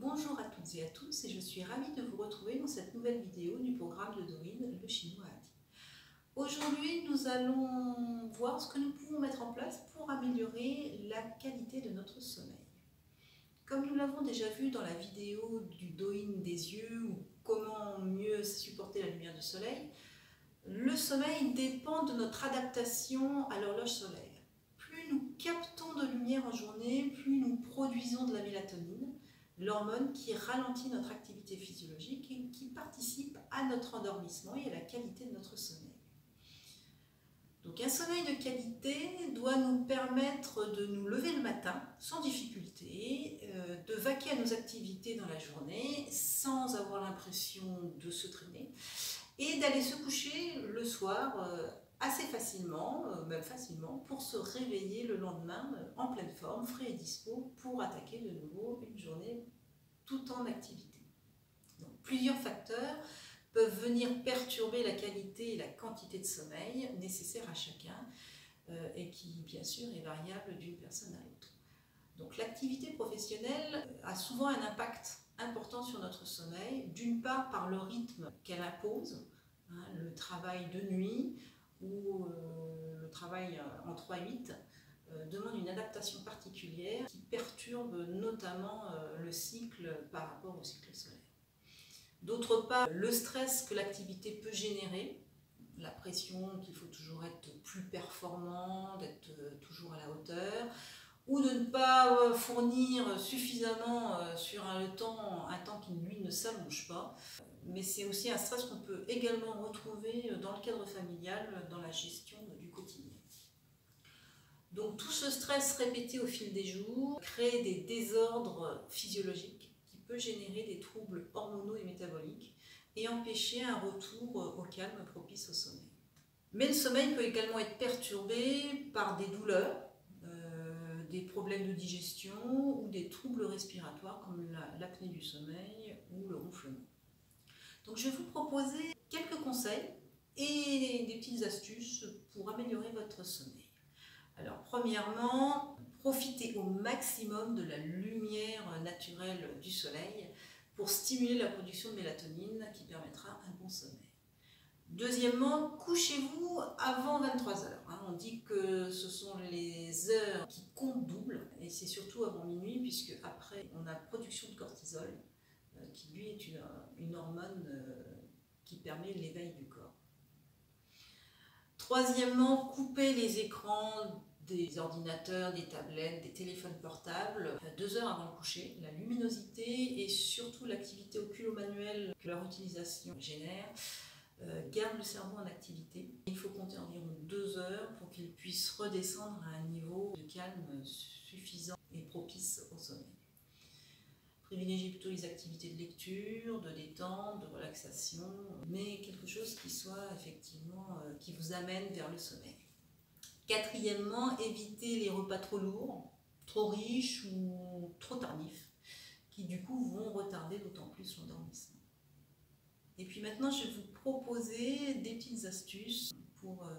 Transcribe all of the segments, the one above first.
Bonjour à toutes et à tous et je suis ravie de vous retrouver dans cette nouvelle vidéo du programme de Dorine, le chinois a dit. Aujourd'hui, nous allons voir ce que nous pouvons mettre en place pour améliorer la qualité de notre sommeil. Comme nous l'avons déjà vu dans la vidéo du Douyin des yeux ou comment mieux supporter la lumière du soleil, le sommeil dépend de notre adaptation à l'horloge solaire. Plus nous captons de lumière en journée, plus nous produisons de la mélatonine, l'hormone qui ralentit notre activité physiologique et qui participe à notre endormissement et à la qualité de notre sommeil. Donc un sommeil de qualité doit nous permettre de nous lever le matin sans difficulté, de vaquer à nos activités dans la journée sans avoir l'impression de se traîner et d'aller se coucher le soir assez facilement, même facilement, pour se réveiller le lendemain en pleine forme, frais et dispo pour attaquer de nouveau une journée tout en activité. Donc, plusieurs facteurs peuvent venir perturber la qualité et la quantité de sommeil nécessaire à chacun et qui, bien sûr, est variable d'une personne à l'autre. Donc, l'activité professionnelle a souvent un impact important sur notre sommeil, d'une part par le rythme qu'elle impose, le travail de nuit ou le travail en 3-8 demande une adaptation particulière qui perturbe notamment le cycle par rapport au cycle solaire. D'autre part, le stress que l'activité peut générer, la pression qu'il faut toujours être plus performant, d'être toujours à la hauteur, ou de ne pas fournir suffisamment sur un temps qui lui ne s'allonge pas. Mais c'est aussi un stress qu'on peut également retrouver dans le cadre familial, dans la gestion du quotidien. Donc tout ce stress répété au fil des jours crée des désordres physiologiques qui peuvent générer des troubles hormonaux et métaboliques et empêcher un retour au calme propice au sommeil. Mais le sommeil peut également être perturbé par des douleurs, des problèmes de digestion ou des troubles respiratoires comme l'apnée du sommeil ou le ronflement. Donc je vais vous proposer quelques conseils et des petites astuces pour améliorer votre sommeil. Alors premièrement, profitez au maximum de la lumière naturelle du soleil pour stimuler la production de mélatonine qui permettra un bon sommeil. Deuxièmement, couchez-vous avant 23 h. On dit que ce sont les heures qui comptent double et c'est surtout avant minuit puisque après on a production de cortisol qui lui est une hormone qui permet l'éveil du corps. Troisièmement, coupez les écrans des ordinateurs, des tablettes, des téléphones portables 2 heures avant le coucher. La luminosité et surtout l'activité oculomanuelle que leur utilisation génère garde le cerveau en activité. Il faut compter environ 2 heures pour qu'il puisse redescendre à un niveau de calme suffisant et propice au sommeil. Privilégiez plutôt les activités de lecture, de détente, de relaxation, mais quelque chose qui soit effectivement, qui vous amène vers le sommeil. Quatrièmement, évitez les repas trop lourds, trop riches ou trop tardifs, qui du coup vont retarder d'autant plus l'endormissement. Et puis maintenant, je vais vous proposer des petites astuces pour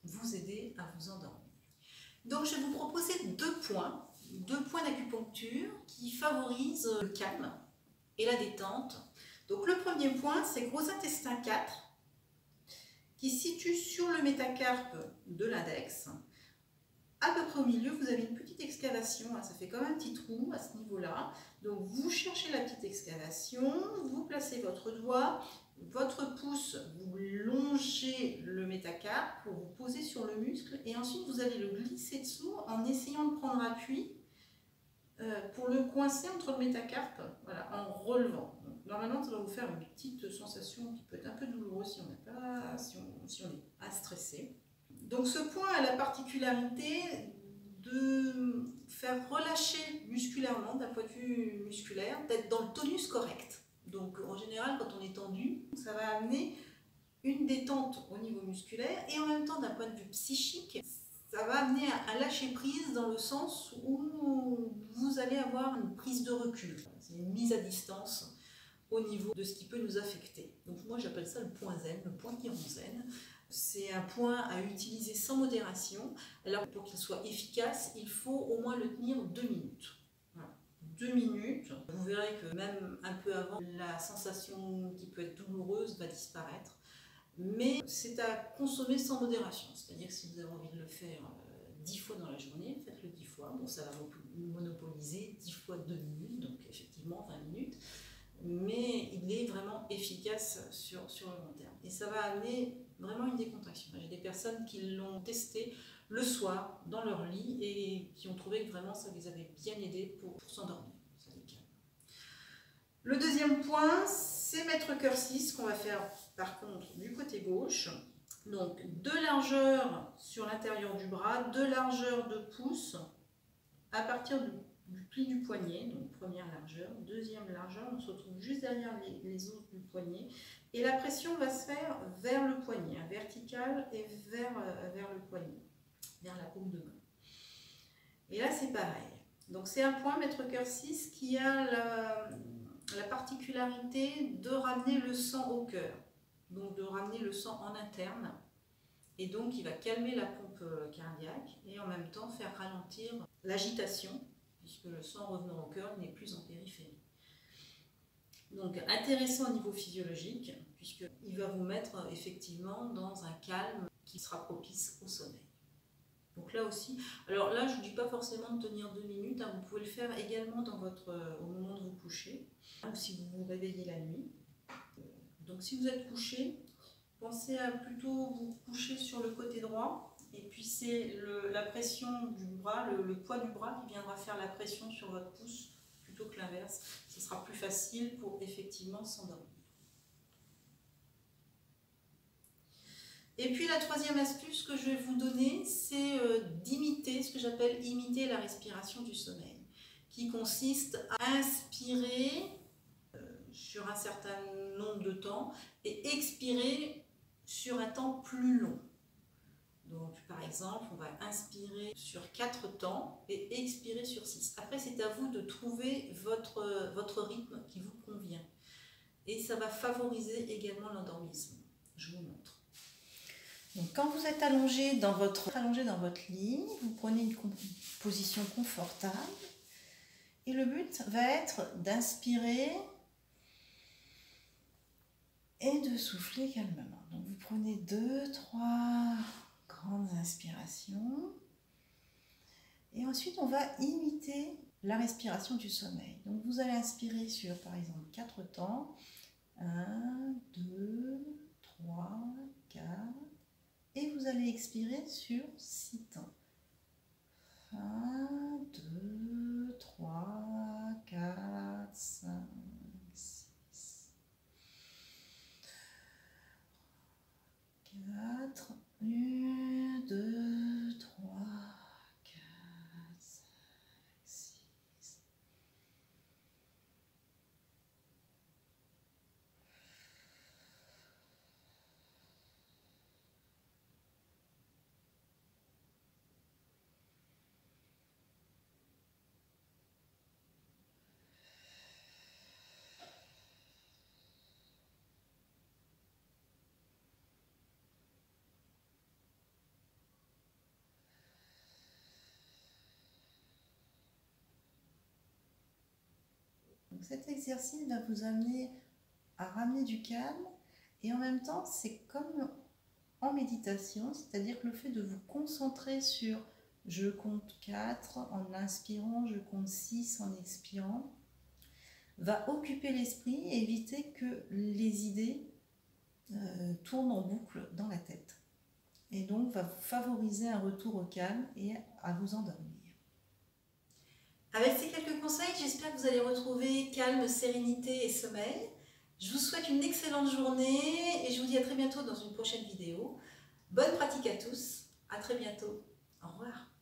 vous aider à vous endormir. Donc je vais vous proposer deux points d'acupuncture qui favorisent le calme et la détente. Donc le premier point, c'est gros intestin 4 qui se situe sur le métacarpe de l'index. À peu près au milieu, vous avez une petite excavation, ça fait comme un petit trou à ce niveau-là. Donc vous cherchez la petite excavation, vous placez votre doigt, votre pouce, vous longez le métacarpe pour vous poser sur le muscle et ensuite vous allez le glisser dessous en essayant de prendre appui pour le coincer entre le métacarpe, voilà, en relevant. Donc, normalement, ça va vous faire une petite sensation qui peut être un peu douloureuse si on n'est pas stressé. Donc ce point a la particularité de faire relâcher musculairement, d'un point de vue musculaire, d'être dans le tonus correct. Donc en général, quand on est tendu, ça va amener une détente au niveau musculaire et en même temps, d'un point de vue psychique, ça va amener à lâcher prise dans le sens où vous allez avoir une prise de recul. C'est une mise à distance au niveau de ce qui peut nous affecter. Donc moi j'appelle ça le point zen, le point qui rend zen. C'est un point à utiliser sans modération. Alors pour qu'il soit efficace, il faut au moins le tenir 2 minutes. Voilà. 2 minutes. Vous verrez que même un peu avant, la sensation qui peut être douloureuse va disparaître. Mais c'est à consommer sans modération. C'est-à-dire que si vous avez envie de le faire 10 fois dans la journée, faites-le 10 fois. Bon, ça va monopoliser 10 fois 2 minutes, donc effectivement 20 minutes. Mais il est vraiment efficace sur le long terme. Et ça va amener vraiment une décontraction. J'ai des personnes qui l'ont testé le soir dans leur lit et qui ont trouvé que vraiment ça les avait bien aidés pour s'endormir. Ça les calme. Le deuxième point, c'est mettre cœur 6 qu'on va faire par contre du côté gauche. Donc 2 largeurs sur l'intérieur du bras, 2 largeurs de pouce à partir du pli du poignet, donc première largeur, deuxième largeur, on se retrouve juste derrière les os du poignet et la pression va se faire vers le poignet, verticale et vers le poignet, vers la paume de main. Et là c'est pareil. Donc c'est un point mettre cœur 6 qui a la particularité de ramener le sang au cœur, donc de ramener le sang en interne. Et donc, il va calmer la pompe cardiaque et en même temps faire ralentir l'agitation, puisque le sang revenant au cœur n'est plus en périphérie. Donc, intéressant au niveau physiologique, puisqu'il va vous mettre effectivement dans un calme qui sera propice au sommeil. Donc là aussi, alors là, je ne vous dis pas forcément de tenir 2 minutes, hein, vous pouvez le faire également au moment de vous coucher, ou si vous vous réveillez la nuit. Donc, si vous êtes couché, pensez à plutôt vous coucher sur le côté droit et puis c'est la pression du bras, le poids du bras qui viendra faire la pression sur votre pouce plutôt que l'inverse. Ce sera plus facile pour effectivement s'endormir. Et puis la troisième astuce que je vais vous donner, c'est d'imiter ce que j'appelle imiter la respiration du sommeil, qui consiste à inspirer sur un certain nombre de temps et expirer sur un temps plus long. Donc par exemple, on va inspirer sur 4 temps et expirer sur 6. Après, c'est à vous de trouver votre rythme qui vous convient. Et ça va favoriser également l'endormissement. Je vous montre. Donc quand vous êtes allongé dans votre lit, vous prenez une position confortable. Et le but va être d'inspirer et de souffler calmement. Donc vous prenez 2-3 grandes inspirations et ensuite on va imiter la respiration du sommeil. Donc vous allez inspirer sur par exemple 4 temps, 1, 2, 3, 4 et vous allez expirer sur 6 temps. 1, 2, 3, 4, 5, 6. 4, 1, 2, 3, 4, 5, 6. Donc cet exercice va vous amener à ramener du calme et en même temps c'est comme en méditation, c'est-à-dire que le fait de vous concentrer sur je compte 4 en inspirant, je compte 6 en expirant, va occuper l'esprit et éviter que les idées tournent en boucle dans la tête. Et donc va favoriser un retour au calme et à vous endormir. Avec ces quelques conseils, j'espère que vous allez retrouver calme, sérénité et sommeil. Je vous souhaite une excellente journée et je vous dis à très bientôt dans une prochaine vidéo. Bonne pratique à tous, à très bientôt, au revoir.